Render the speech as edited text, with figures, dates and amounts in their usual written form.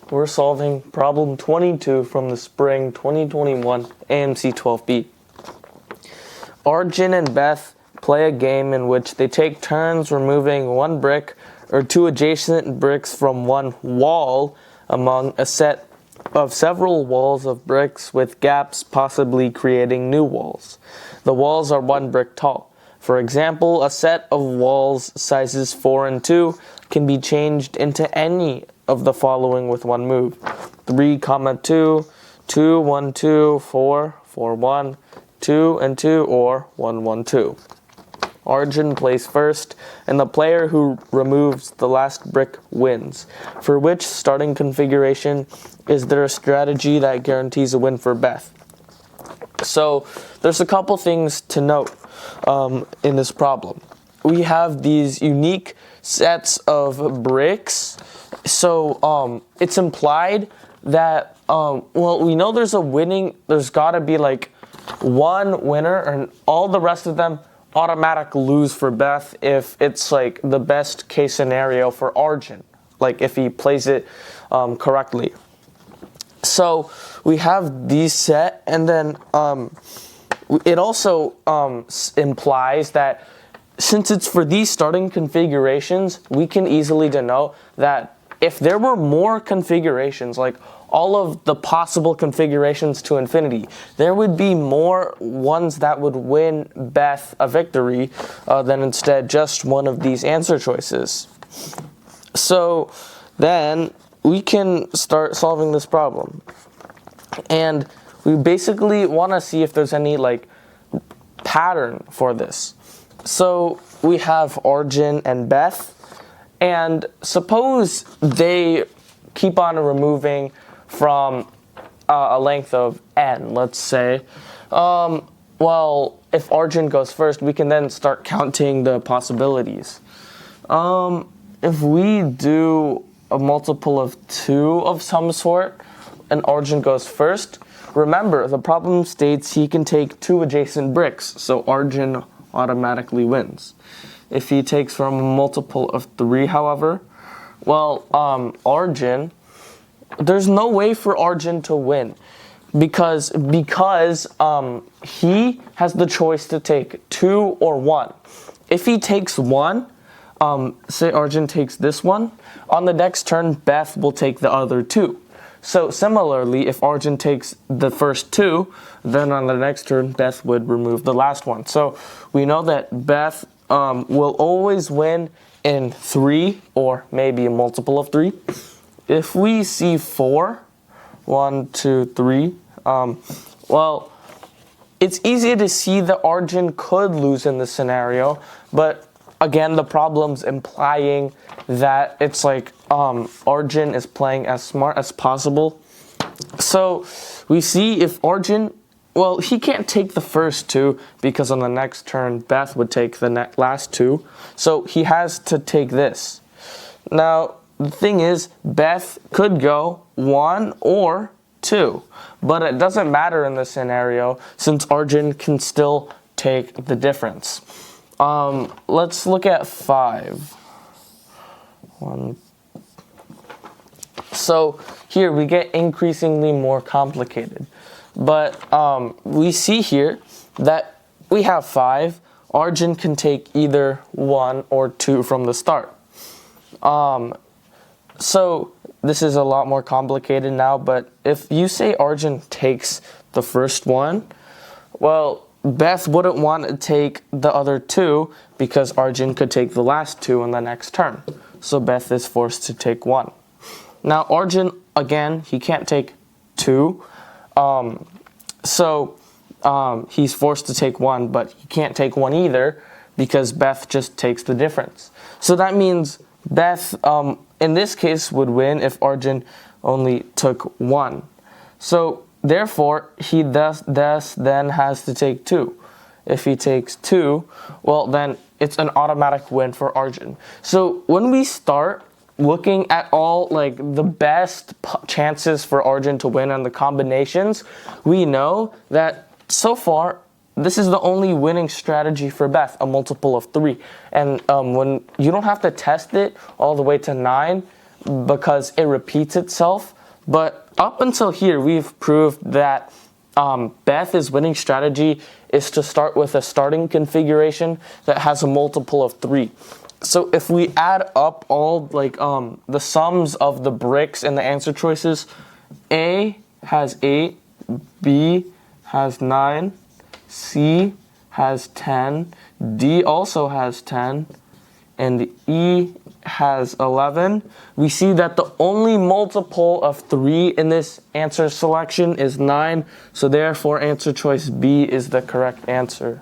we're solving problem 22 from the spring 2021 AMC12B. Arjun and Beth play a game in which they take turns removing one brick or two adjacent bricks from one wall among a set of several walls of bricks with gaps, possibly creating new walls. The walls are one brick tall. For example, a set of walls sizes 4 and 2 can be changed into any of the following with one move: 3, 2, 2, 1, 2, 4, 4, 1, 2 and 2, or 1, 1, 2. Arjun plays first, and the player who removes the last brick wins. For which starting configuration is there a strategy that guarantees a win for Beth? So there's a couple things to note in this problem. We have these unique sets of bricks. So it's implied that, well, we know there's got to be like one winner, and all the rest of them automatic lose for Beth if it's like the best case scenario for Arjun, like if he plays it correctly. So we have these set, and then it also implies that since it's for these starting configurations, we can easily denote that if there were more configurations, like all of the possible configurations to infinity, there would be more ones that would win Beth a victory than instead just one of these answer choices. So then we can start solving this problem. And we basically want to see if there's any like pattern for this. So we have Arjun and Beth, and suppose they keep on removing from a length of n, let's say. Well, if Arjun goes first, we can then start counting the possibilities. If we do a multiple of 2 of some sort, and Arjun goes first, remember, the problem states he can take 2 adjacent bricks, so Arjun automatically wins. If he takes from a multiple of 3, however, well, Arjun, there's no way for Arjun to win because he has the choice to take 2 or 1. If he takes 1, say Arjun takes this one, on the next turn Beth will take the other 2. So similarly, if Arjun takes the first 2, then on the next turn Beth would remove the last one. So we know that Beth will always win in 3 or maybe a multiple of 3. If we see 4, 1, 2, 3, well, it's easy to see that Arjun could lose in this scenario, but again, the problem's implying that it's like Arjun is playing as smart as possible. So we see if Arjun, well, he can't take the first 2 because on the next turn Beth would take the last 2. So he has to take this. Now, the thing is, Beth could go 1 or 2, but it doesn't matter in this scenario since Arjun can still take the difference. Let's look at 5. 1. So here we get increasingly more complicated, but we see here that we have 5. Arjun can take either 1 or 2 from the start. So this is a lot more complicated now, but if you say Arjun takes the first one, well, Beth wouldn't want to take the other 2 because Arjun could take the last 2 in the next turn. So Beth is forced to take 1. Now Arjun, again, he can't take 2. So he's forced to take 1, but he can't take 1 either because Beth just takes the difference. So that means Beth, in this case, would win if Arjun only took 1. So therefore, he thus then has to take 2. If he takes 2, well, then it's an automatic win for Arjun. So when we start looking at all like the best chances for Arjun to win and the combinations, we know that so far this is the only winning strategy for Beth, a multiple of 3. And when you don't have to test it all the way to 9 because it repeats itself, But up until here, we've proved that Beth's winning strategy is to start with a starting configuration that has a multiple of 3. So if we add up all the sums of the bricks and the answer choices, A has 8, B has 9, C has 10, D also has 10, and E has 11. We see that the only multiple of 3 in this answer selection is 9, so therefore answer choice B is the correct answer.